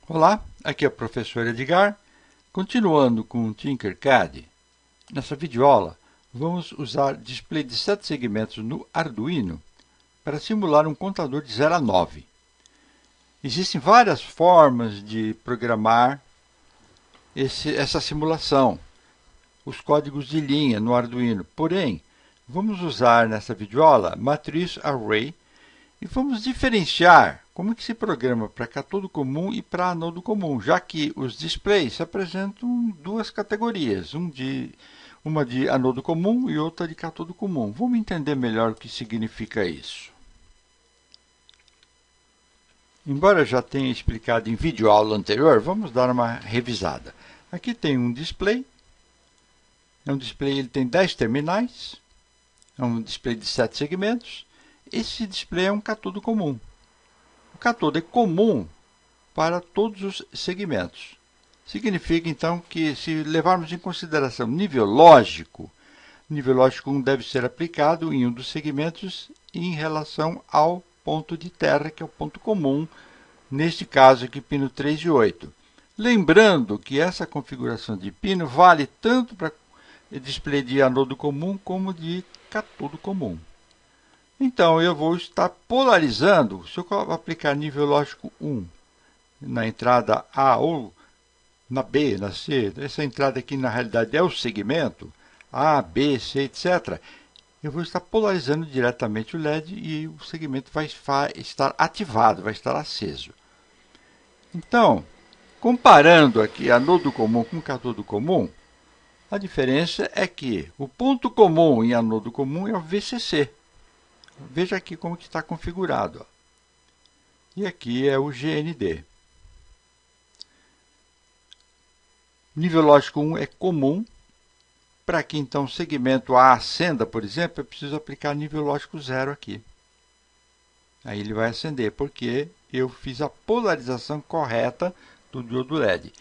Olá, aqui é o professor Edgar. Continuando com o Tinkercad, nessa videoaula vamos usar display de 7 segmentos no Arduino para simular um contador de 0 a 9. Existem várias formas de programar essa simulação, os códigos de linha no Arduino. Porém, vamos usar nessa videoaula matriz array e vamos diferenciar como que se programa para cátodo comum e para anodo comum, já que os displays apresentam duas categorias, uma de anodo comum e outra de cátodo comum. Vamos entender melhor o que significa isso. Embora eu já tenha explicado em videoaula anterior, vamos dar uma revisada. Aqui tem um display. Ele tem 10 terminais. É um display de 7 segmentos. Esse display é um cátodo comum. O cátodo é comum para todos os segmentos. Significa, então, que se levarmos em consideração nível lógico 1 deve ser aplicado em um dos segmentos em relação ao ponto de terra, que é o ponto comum, neste caso aqui, pino 3 e 8. Lembrando que essa configuração de pino vale tanto para display de anodo comum como de cátodo comum. Então, eu vou estar polarizando, se eu aplicar nível lógico 1 na entrada A ou na B, na C, essa entrada aqui na realidade é o segmento, A, B, C, etc. Eu vou estar polarizando diretamente o LED e o segmento vai estar ativado, vai estar aceso. Então, comparando aqui anodo comum com cátodo comum, a diferença é que o ponto comum em anodo comum é o VCC. Veja aqui como que está configurado. E aqui é o GND. Nível lógico 1 é comum. Para que então o segmento A acenda, por exemplo, eu preciso aplicar nível lógico 0 aqui. Aí ele vai acender, porque eu fiz a polarização correta do diodo LED.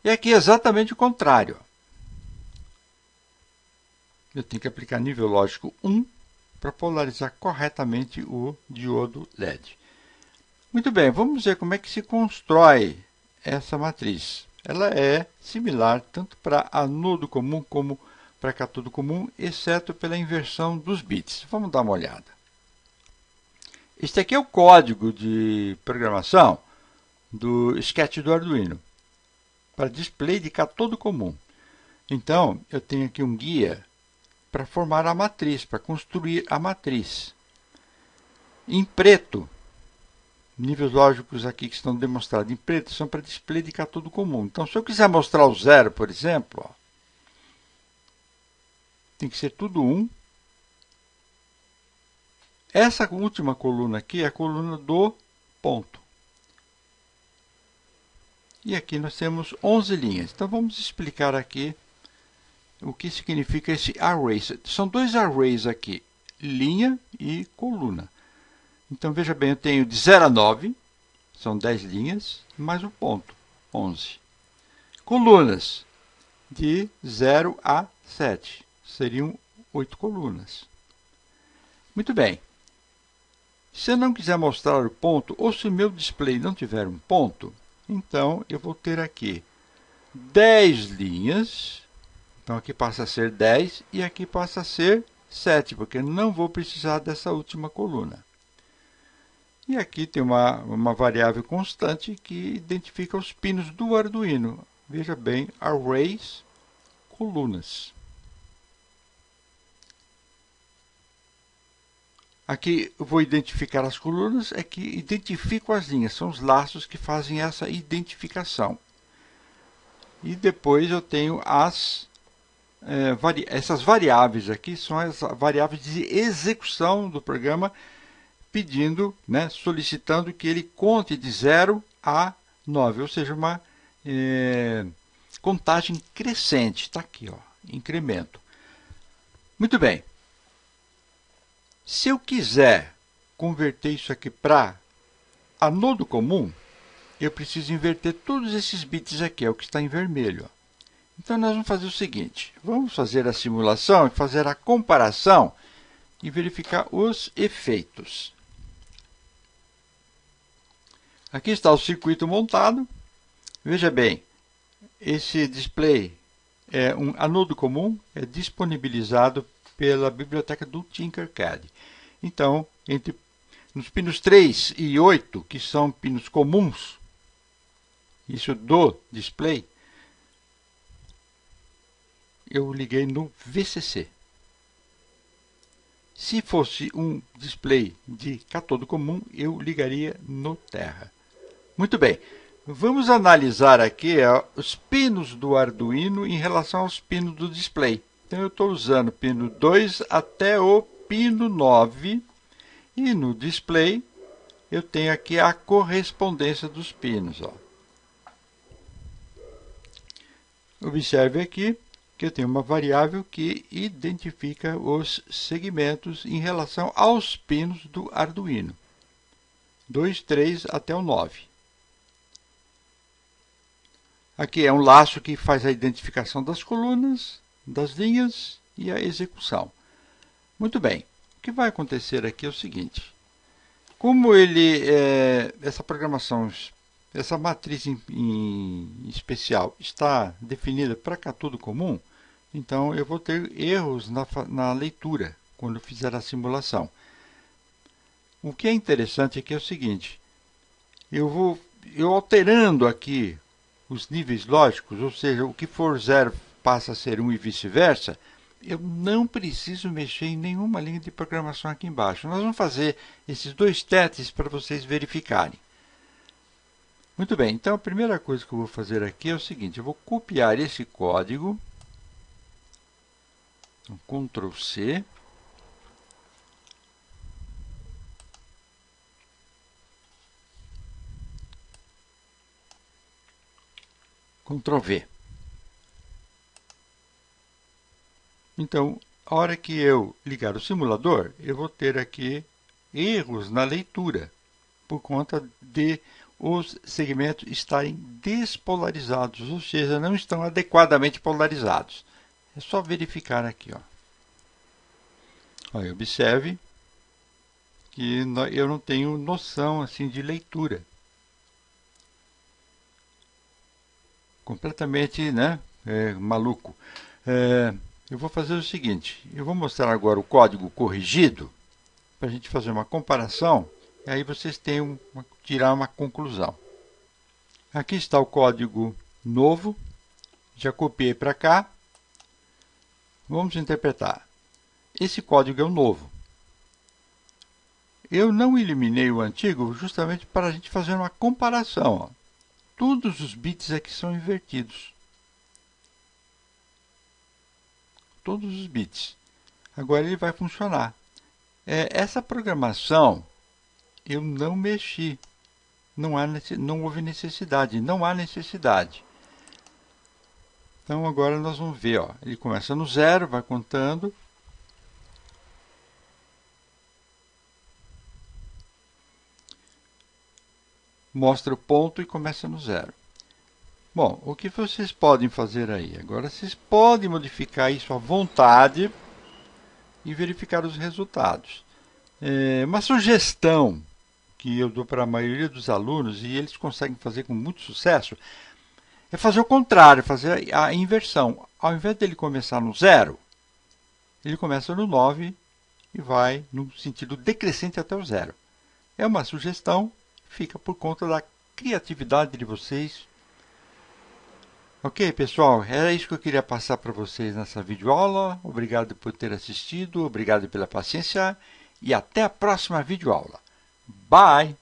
E aqui é exatamente o contrário. Eu tenho que aplicar nível lógico 1 para polarizar corretamente o diodo LED. Muito bem, vamos ver como é que se constrói essa matriz. Ela é similar tanto para anodo comum como para cátodo comum, exceto pela inversão dos bits. Vamos dar uma olhada. Este aqui é o código de programação do sketch do Arduino para display de cátodo comum. Então, eu tenho aqui um guia para formar a matriz, para construir a matriz. Em preto, níveis lógicos aqui que estão demonstrados em preto são para display de cátodo comum. Então, se eu quiser mostrar o 0, por exemplo, ó, tem que ser tudo 1. Essa última coluna aqui é a coluna do ponto. E aqui nós temos 11 linhas. Então, vamos explicar aqui o que significa esse array. São dois arrays aqui, linha e coluna. Então, veja bem, eu tenho de 0 a 9, são 10 linhas, mais o ponto, 11. Colunas, de 0 a 7, seriam 8 colunas. Muito bem. Se eu não quiser mostrar o ponto, ou se o meu display não tiver um ponto, então eu vou ter aqui 10 linhas. Então, aqui passa a ser 10 e aqui passa a ser 7, porque não vou precisar dessa última coluna. E aqui tem uma variável constante que identifica os pinos do Arduino. Veja bem, arrays, colunas. Aqui eu vou identificar as colunas, aqui identifico as linhas, são os laços que fazem essa identificação. E depois eu tenho essas variáveis aqui, são as variáveis de execução do programa, pedindo, solicitando que ele conte de 0 a 9, ou seja, uma contagem crescente. Está aqui, ó, incremento. Muito bem. Se eu quiser converter isso aqui para anodo comum, eu preciso inverter todos esses bits aqui, é o que está em vermelho. Então, nós vamos fazer o seguinte, vamos fazer a simulação e fazer a comparação e verificar os efeitos. Aqui está o circuito montado. Veja bem, esse display é um anodo comum, é disponibilizado pela biblioteca do Tinkercad. Então, nos pinos 3 e 8, que são pinos comuns, isso do display, eu liguei no VCC. Se fosse um display de cátodo comum, eu ligaria no Terra. Muito bem, vamos analisar aqui os pinos do Arduino em relação aos pinos do display. Então, eu estou usando o pino 2 até o pino 9. E no display, eu tenho aqui a correspondência dos pinos. Ó. Observe aqui que eu tenho uma variável que identifica os segmentos em relação aos pinos do Arduino. 2, 3 até o 9. Aqui é um laço que faz a identificação das colunas, das linhas e a execução. Muito bem, o que vai acontecer aqui é o seguinte. Como essa programação, essa matriz em especial está definida para cátodo comum, então eu vou ter erros na leitura quando eu fizer a simulação. O que é interessante aqui é o seguinte, eu alterando aqui os níveis lógicos, ou seja, o que for 0 passa a ser 1 e vice-versa, eu não preciso mexer em nenhuma linha de programação aqui embaixo. Nós vamos fazer esses dois testes para vocês verificarem. Muito bem, então a primeira coisa que eu vou fazer aqui é o seguinte, eu vou copiar esse código, então, Ctrl C, Ctrl V. Então, a hora que eu ligar o simulador, eu vou ter aqui erros na leitura, por conta de os segmentos estarem despolarizados, ou seja, não estão adequadamente polarizados. É só verificar aqui. Ó. Olha, observe que eu não tenho noção assim de leitura. Completamente, né, maluco. Eu vou fazer o seguinte, eu vou mostrar agora o código corrigido, para a gente fazer uma comparação, e aí vocês tirar uma conclusão. Aqui está o código novo, já copiei para cá. Vamos interpretar. Esse código é o novo. Eu não eliminei o antigo justamente para a gente fazer uma comparação. Ó. Todos os bits aqui são invertidos. Todos os bits. Agora ele vai funcionar. Essa programação eu não mexi. Não houve necessidade. Não há necessidade. Então agora nós vamos ver. Ó, ele começa no 0, vai contando. Mostra o ponto e começa no 0. Bom, o que vocês podem fazer aí? Agora vocês podem modificar isso à vontade e verificar os resultados. Uma sugestão que eu dou para a maioria dos alunos, e eles conseguem fazer com muito sucesso, é fazer o contrário, fazer a inversão. Ao invés dele começar no 0, ele começa no 9 e vai no sentido decrescente até o 0. É uma sugestão, fica por conta da criatividade de vocês. Ok, pessoal, era isso que eu queria passar para vocês nessa videoaula. Obrigado por ter assistido, obrigado pela paciência e até a próxima videoaula. Bye!